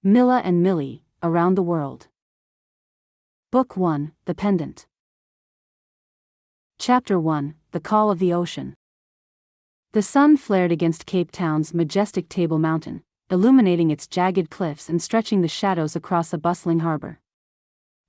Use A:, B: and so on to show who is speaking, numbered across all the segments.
A: Milla and Milly, Around the World. Book 1, The Pendant. Chapter 1, The Call of the Ocean. The sun flared against Cape Town's majestic Table Mountain, illuminating its jagged cliffs and stretching the shadows across a bustling harbor.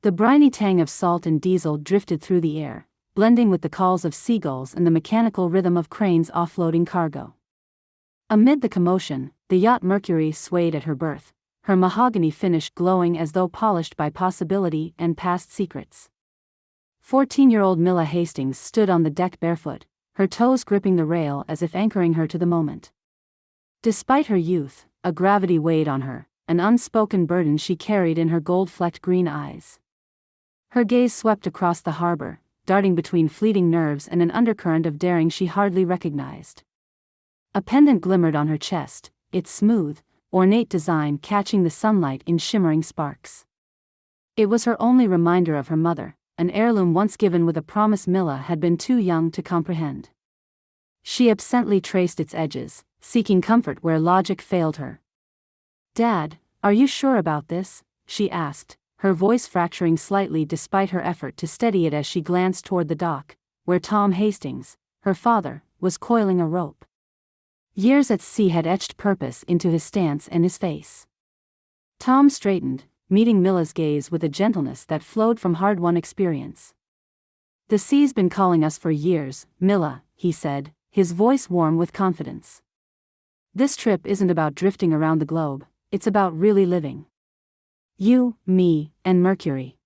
A: The briny tang of salt and diesel drifted through the air, blending with the calls of seagulls and the mechanical rhythm of cranes offloading cargo. Amid the commotion, the yacht Mercury swayed at her berth, her mahogany finish glowing as though polished by possibility and past secrets. 14-year-old Milla Hastings stood on the deck barefoot, her toes gripping the rail as if anchoring her to the moment. Despite her youth, a gravity weighed on her, an unspoken burden she carried in her gold-flecked green eyes. Her gaze swept across the harbor, darting between fleeting nerves and an undercurrent of daring she hardly recognized. A pendant glimmered on her chest, its smooth, ornate design catching the sunlight in shimmering sparks. It was her only reminder of her mother, an heirloom once given with a promise Milla had been too young to comprehend. She absently traced its edges, seeking comfort where logic failed her. "Dad, are you sure about this?" she asked, her voice fracturing slightly despite her effort to steady it as she glanced toward the dock, where Tom Hastings, her father, was coiling a rope. Years at sea had etched purpose into his stance and his face. Tom straightened, meeting Milla's gaze with a gentleness that flowed from hard-won experience. "The sea's been calling us for years, Milla," he said, his voice warm with confidence. "This trip isn't about drifting around the globe, it's about really living. You, me, and Mercury."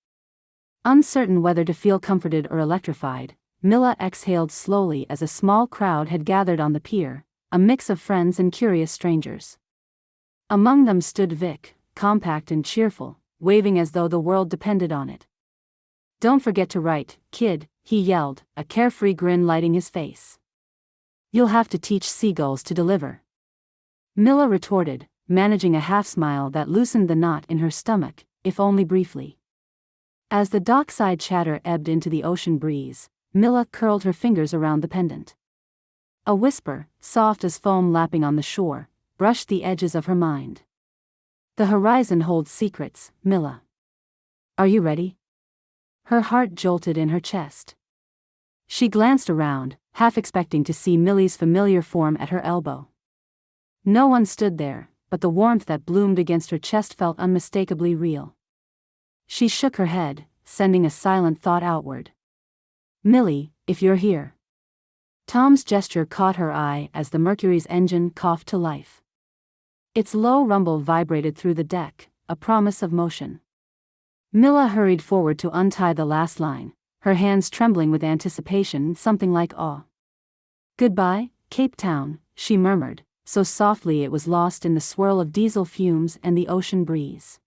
A: Uncertain whether to feel comforted or electrified, Milla exhaled slowly as a small crowd had gathered on the pier, a mix of friends and curious strangers. Among them stood Vic, compact and cheerful, waving as though the world depended on it. "Don't forget to write, kid," he yelled, a carefree grin lighting his face. "You'll have to teach seagulls to deliver." Milla retorted, managing a half-smile that loosened the knot in her stomach, if only briefly. As the dockside chatter ebbed into the ocean breeze, Milla curled her fingers around the pendant. A whisper, soft as foam lapping on the shore, brushed the edges of her mind. "The horizon holds secrets, Milla. Are you ready?" Her heart jolted in her chest. She glanced around, half expecting to see Milly's familiar form at her elbow. No one stood there, but the warmth that bloomed against her chest felt unmistakably real. She shook her head, sending a silent thought outward. "Milly, if you're here." Tom's gesture caught her eye as the Mercury's engine coughed to life. Its low rumble vibrated through the deck, a promise of motion. Milla hurried forward to untie the last line, her hands trembling with anticipation and something like awe. "Goodbye, Cape Town," she murmured, so softly it was lost in the swirl of diesel fumes and the ocean breeze.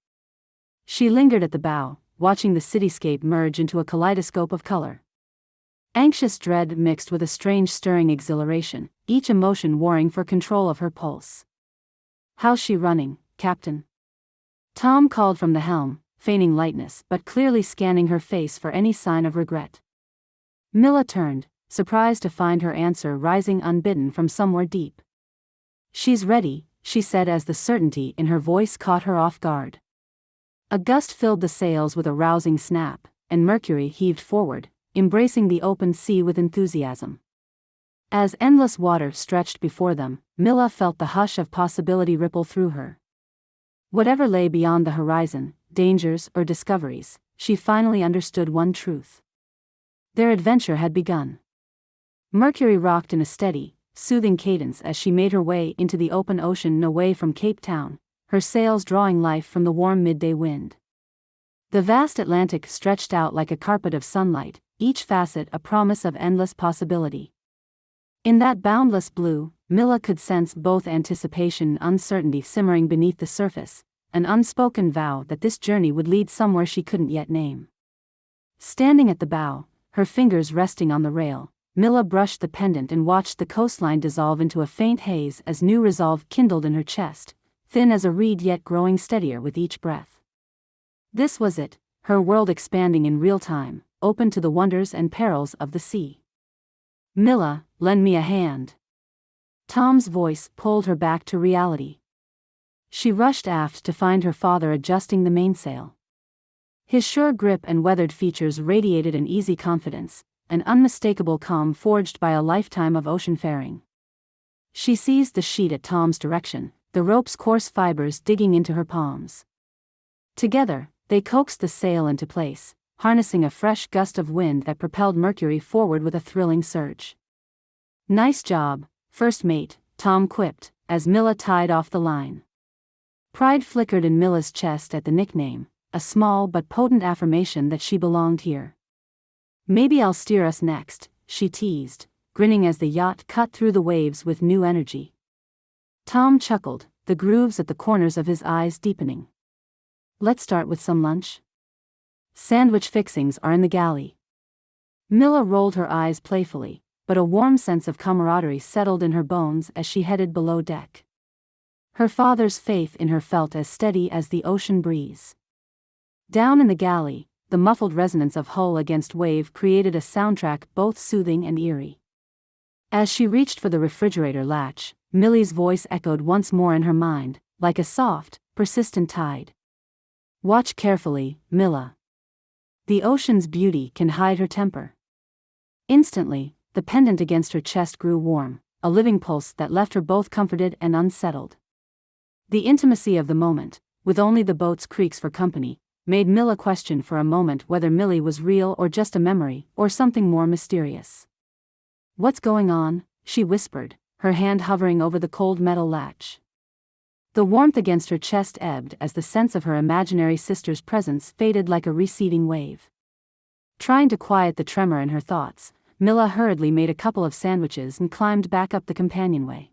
A: She lingered at the bow, watching the cityscape merge into a kaleidoscope of color. Anxious dread mixed with a strange stirring exhilaration, each emotion warring for control of her pulse. "How's she running, Captain?" Tom called from the helm, feigning lightness but clearly scanning her face for any sign of regret. Milla turned, surprised to find her answer rising unbidden from somewhere deep. "She's ready," she said as the certainty in her voice caught her off guard. A gust filled the sails with a rousing snap, and Mercury heaved forward, embracing the open sea with enthusiasm. As endless water stretched before them, Milla felt the hush of possibility ripple through her. Whatever lay beyond the horizon, dangers or discoveries, she finally understood one truth. Their adventure had begun. Mercury rocked in a steady, soothing cadence as she made her way into the open ocean and away from Cape Town, her sails drawing life from the warm midday wind. The vast Atlantic stretched out like a carpet of sunlight, each facet a promise of endless possibility. In that boundless blue, Milla could sense both anticipation and uncertainty simmering beneath the surface, an unspoken vow that this journey would lead somewhere she couldn't yet name. Standing at the bow, her fingers resting on the rail, Milla brushed the pendant and watched the coastline dissolve into a faint haze as new resolve kindled in her chest, thin as a reed yet growing steadier with each breath. This was it, her world expanding in real time, open to the wonders and perils of the sea. "Milla, lend me a hand." Tom's voice pulled her back to reality. She rushed aft to find her father adjusting the mainsail. His sure grip and weathered features radiated an easy confidence, an unmistakable calm forged by a lifetime of ocean faring. She seized the sheet at Tom's direction, the rope's coarse fibers digging into her palms. Together, they coaxed the sail into place, harnessing a fresh gust of wind that propelled Mercury forward with a thrilling surge. "Nice job, first mate," Tom quipped, as Milla tied off the line. Pride flickered in Milla's chest at the nickname, a small but potent affirmation that she belonged here. "Maybe I'll steer us next," she teased, grinning as the yacht cut through the waves with new energy. Tom chuckled, the grooves at the corners of his eyes deepening. "Let's start with some lunch? Sandwich fixings are in the galley." Milla rolled her eyes playfully, but a warm sense of camaraderie settled in her bones as she headed below deck. Her father's faith in her felt as steady as the ocean breeze. Down in the galley, the muffled resonance of hull against wave created a soundtrack both soothing and eerie. As she reached for the refrigerator latch, Milly's voice echoed once more in her mind, like a soft, persistent tide. "Watch carefully, Milla. The ocean's beauty can hide her temper." Instantly, the pendant against her chest grew warm, a living pulse that left her both comforted and unsettled. The intimacy of the moment, with only the boat's creaks for company, made Milla question for a moment whether Milly was real or just a memory, or something more mysterious. "What's going on?" she whispered, her hand hovering over the cold metal latch. The warmth against her chest ebbed as the sense of her imaginary sister's presence faded like a receding wave. Trying to quiet the tremor in her thoughts, Milla hurriedly made a couple of sandwiches and climbed back up the companionway.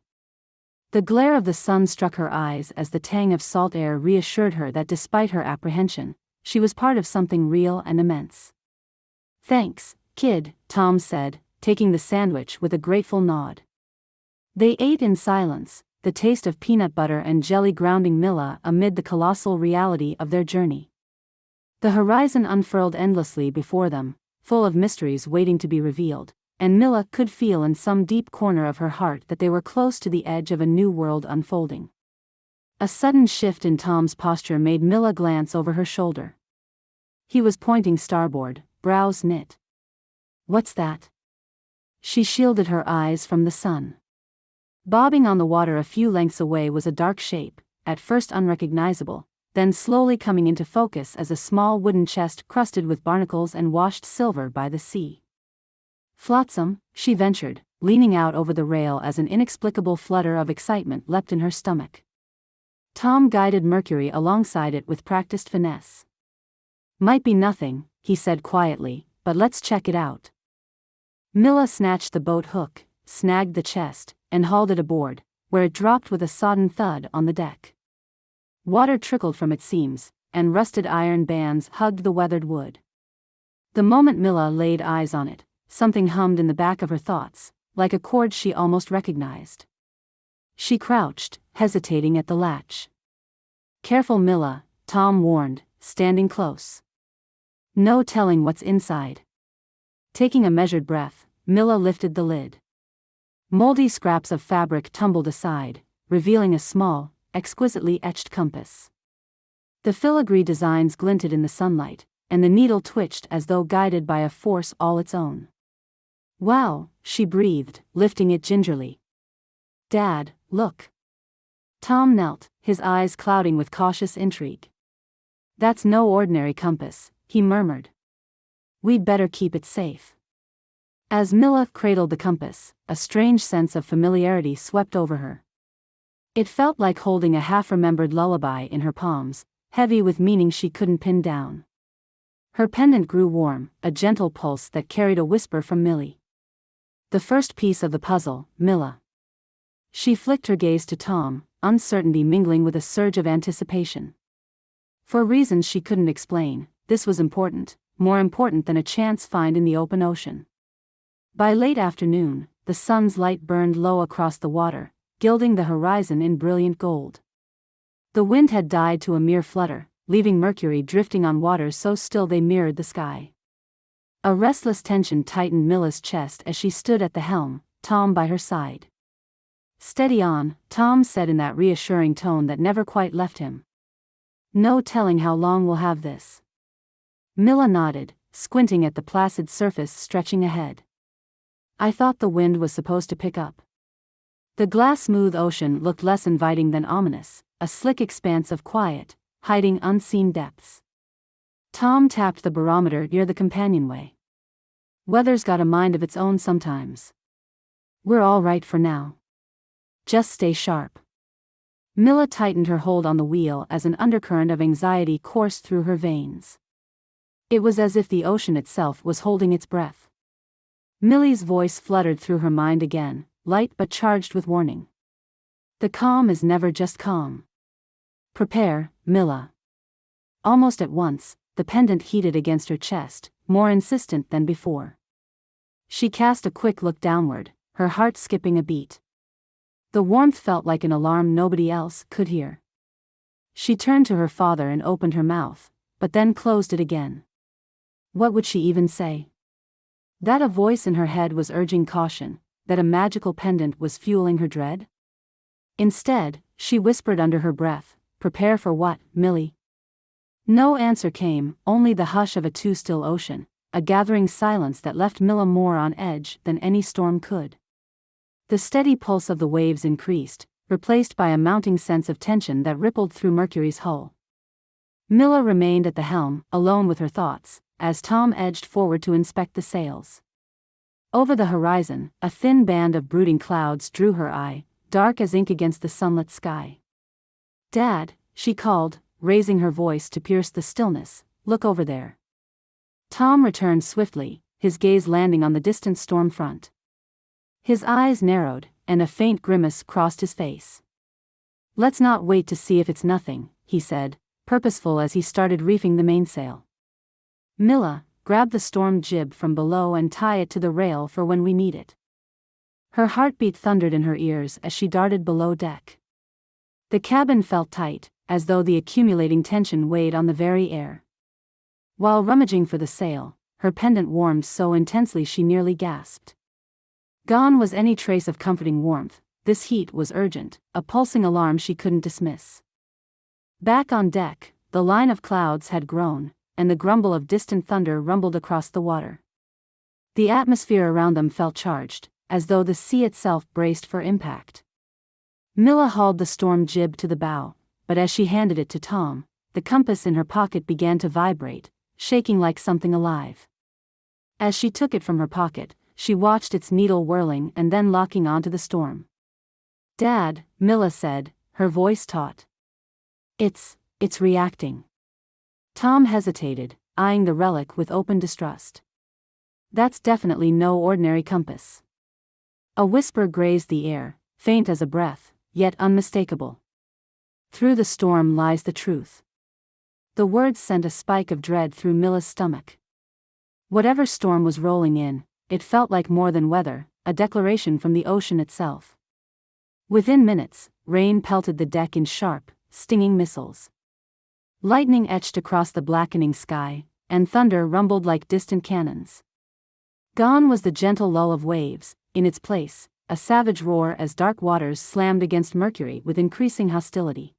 A: The glare of the sun struck her eyes as the tang of salt air reassured her that despite her apprehension, she was part of something real and immense. "Thanks, kid," Tom said, taking the sandwich with a grateful nod. They ate in silence, the taste of peanut butter and jelly grounding Milla amid the colossal reality of their journey. The horizon unfurled endlessly before them, full of mysteries waiting to be revealed, and Milla could feel in some deep corner of her heart that they were close to the edge of a new world unfolding. A sudden shift in Tom's posture made Milla glance over her shoulder. He was pointing starboard, brows knit. "What's that?" She shielded her eyes from the sun. Bobbing on the water a few lengths away was a dark shape, at first unrecognizable, then slowly coming into focus as a small wooden chest crusted with barnacles and washed silver by the sea. "Flotsam," she ventured, leaning out over the rail as an inexplicable flutter of excitement leapt in her stomach. Tom guided Mercury alongside it with practiced finesse. "Might be nothing," he said quietly, "but let's check it out." Milla snatched the boat hook, snagged the chest, and hauled it aboard, where it dropped with a sodden thud on the deck. Water trickled from its seams, and rusted iron bands hugged the weathered wood. The moment Milla laid eyes on it, something hummed in the back of her thoughts, like a chord she almost recognized. She crouched, hesitating at the latch. "Careful, Milla," Tom warned, standing close. "No telling what's inside." Taking a measured breath, Milla lifted the lid. Moldy scraps of fabric tumbled aside, revealing a small, exquisitely etched compass. The filigree designs glinted in the sunlight, and the needle twitched as though guided by a force all its own. "Wow," she breathed, lifting it gingerly. "Dad, look." Tom knelt, his eyes clouding with cautious intrigue. "That's no ordinary compass," he murmured. "We'd better keep it safe." As Milla cradled the compass, a strange sense of familiarity swept over her. It felt like holding a half-remembered lullaby in her palms, heavy with meaning she couldn't pin down. Her pendant grew warm, a gentle pulse that carried a whisper from Milly. "The first piece of the puzzle, Milla." She flicked her gaze to Tom, uncertainty mingling with a surge of anticipation. For reasons she couldn't explain, this was important, more important than a chance find in the open ocean. By late afternoon, the sun's light burned low across the water, gilding the horizon in brilliant gold. The wind had died to a mere flutter, leaving Mercury drifting on waters so still they mirrored the sky. A restless tension tightened Milla's chest as she stood at the helm, Tom by her side. Steady on, Tom said in that reassuring tone that never quite left him. No telling how long we'll have this. Milla nodded, squinting at the placid surface stretching ahead. I thought the wind was supposed to pick up. The glass-smooth ocean looked less inviting than ominous, a slick expanse of quiet, hiding unseen depths. Tom tapped the barometer near the companionway. Weather's got a mind of its own sometimes. We're all right for now. Just stay sharp. Milla tightened her hold on the wheel as an undercurrent of anxiety coursed through her veins. It was as if the ocean itself was holding its breath. Milly's voice fluttered through her mind again, light but charged with warning. The calm is never just calm. Prepare, Milla. Almost at once, the pendant heated against her chest, more insistent than before. She cast a quick look downward, her heart skipping a beat. The warmth felt like an alarm nobody else could hear. She turned to her father and opened her mouth, but then closed it again. What would she even say? That a voice in her head was urging caution, that a magical pendant was fueling her dread? Instead, she whispered under her breath, "Prepare for what, Milly?" No answer came, only the hush of a too-still ocean, a gathering silence that left Milla more on edge than any storm could. The steady pulse of the waves increased, replaced by a mounting sense of tension that rippled through Mercury's hull. Milla remained at the helm, alone with her thoughts, as Tom edged forward to inspect the sails. Over the horizon, a thin band of brooding clouds drew her eye, dark as ink against the sunlit sky. "Dad," she called, raising her voice to pierce the stillness, "look over there." Tom returned swiftly, his gaze landing on the distant storm front. His eyes narrowed, and a faint grimace crossed his face. "Let's not wait to see if it's nothing," he said, purposeful as he started reefing the mainsail. "Milla, grab the storm jib from below and tie it to the rail for when we need it." Her heartbeat thundered in her ears as she darted below deck. The cabin felt tight, as though the accumulating tension weighed on the very air. While rummaging for the sail, her pendant warmed so intensely she nearly gasped. Gone was any trace of comforting warmth. This heat was urgent, a pulsing alarm she couldn't dismiss. Back on deck, the line of clouds had grown, and the grumble of distant thunder rumbled across the water. The atmosphere around them felt charged, as though the sea itself braced for impact. Milla hauled the storm jib to the bow, but as she handed it to Tom, the compass in her pocket began to vibrate, shaking like something alive. As she took it from her pocket, she watched its needle whirling and then locking onto the storm. "Dad," Milla said, her voice taut. It's reacting." Tom hesitated, eyeing the relic with open distrust. "That's definitely no ordinary compass." A whisper grazed the air, faint as a breath, yet unmistakable. "Through the storm lies the truth." The words sent a spike of dread through Milla's stomach. Whatever storm was rolling in, it felt like more than weather, a declaration from the ocean itself. Within minutes, rain pelted the deck in sharp, stinging missiles. Lightning etched across the blackening sky, and thunder rumbled like distant cannons. Gone was the gentle lull of waves, in its place, a savage roar as dark waters slammed against Mercury with increasing hostility.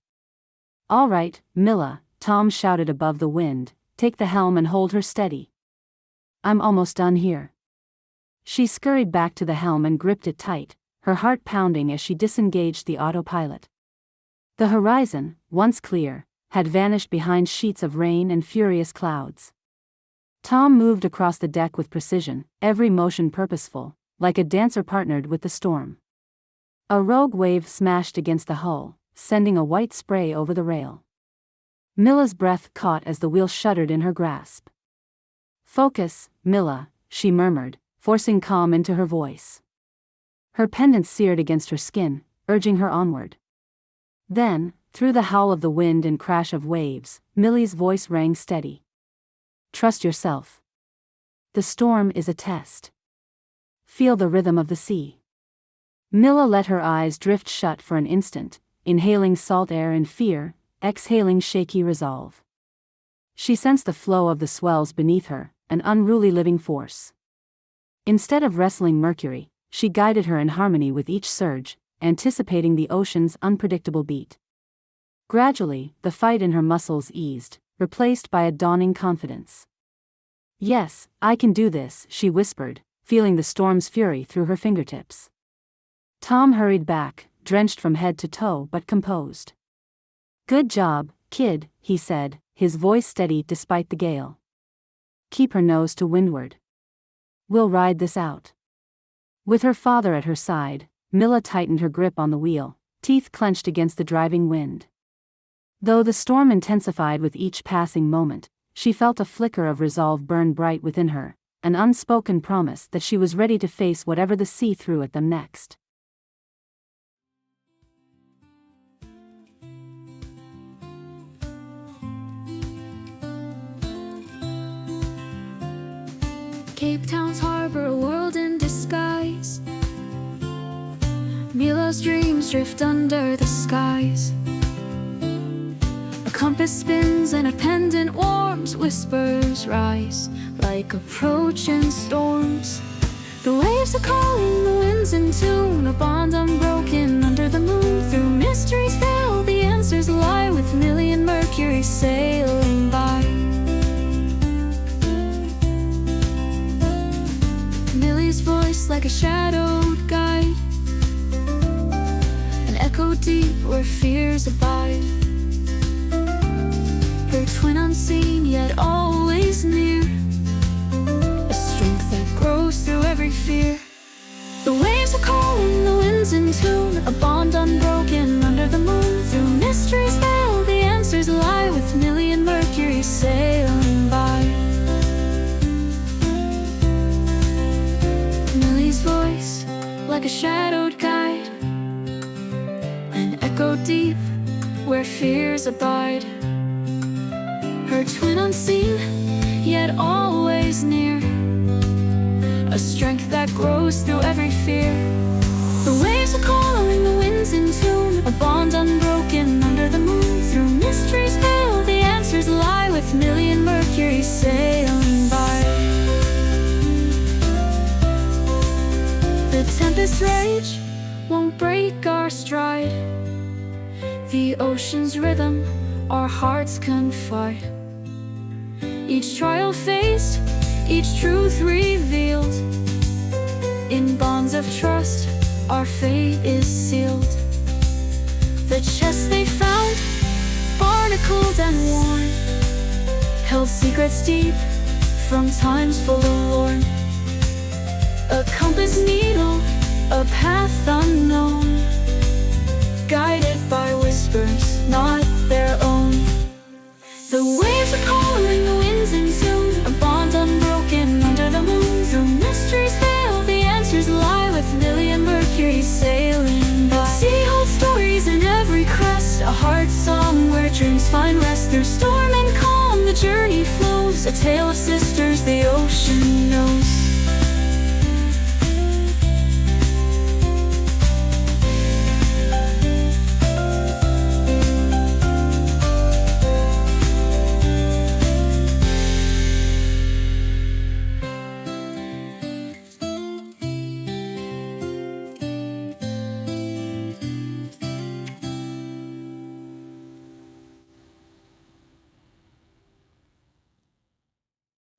A: "All right, Milla," Tom shouted above the wind, "take the helm and hold her steady. I'm almost done here." She scurried back to the helm and gripped it tight, her heart pounding as she disengaged the autopilot. The horizon, once clear, had vanished behind sheets of rain and furious clouds. Tom moved across the deck with precision, every motion purposeful, like a dancer partnered with the storm. A rogue wave smashed against the hull, sending a white spray over the rail. Milla's breath caught as the wheel shuddered in her grasp. "Focus, Milla," she murmured, forcing calm into her voice. Her pendant seared against her skin, urging her onward. Then, through the howl of the wind and crash of waves, Milly's voice rang steady. "Trust yourself. The storm is a test. Feel the rhythm of the sea." Milla let her eyes drift shut for an instant, inhaling salt air in fear, exhaling shaky resolve. She sensed the flow of the swells beneath her, an unruly living force. Instead of wrestling Mercury, she guided her in harmony with each surge, anticipating the ocean's unpredictable beat. Gradually, the fight in her muscles eased, replaced by a dawning confidence. "Yes, I can do this," she whispered, feeling the storm's fury through her fingertips. Tom hurried back, drenched from head to toe but composed. "Good job, kid," he said, his voice steady despite the gale. "Keep her nose to windward. We'll ride this out." With her father at her side, Milla tightened her grip on the wheel, teeth clenched against the driving wind. Though the storm intensified with each passing moment, she felt a flicker of resolve burn bright within her, an unspoken promise that she was ready to face whatever the sea threw at them next.
B: Cape Town's harbor, a world in disguise. Milla's dreams drift under the skies. A compass spins and a pendant warms. Whispers rise like approaching storms. The waves are calling, the winds in tune. A bond unbroken under the moon. Through mysteries veil, the answers lie. With Milly and Mercury sailing by. Milly's voice like a shadowed guide, an echo deep where fears abide. Her twin unseen yet always near, a strength that grows through every fear. The waves are calling, the winds in tune. A bond unbroken under the moon. Through mysteries veil, the answers lie. With Milly and Mercury sailing by. Milly's voice like a shadowed guide, an echo deep where fears abide. Her twin unseen yet always near, a strength that grows through every fear. The waves are calling, the winds in tune. A bond unbroken under the moon. Through mysteries veil, the answers lie. With Milly and Mercury sailing by. The tempest rage won't break our stride. The ocean's rhythm, our hearts confide. Each trial faced, each truth revealed. In bonds of trust, our fate is sealed. The chest they found, barnacled and worn, held secrets deep from times full of lore. A compass needle, a path unknown, guided by whispers not their own. The waves are calling, the winds in tune. A bond unbroken under the moon. Through mysteries veil, the answers lie. With Milly and Mercury sailing by. Sea holds stories in every crest, a heart song where dreams find rest. Through storm and calm, the journey flows, a tale of sisters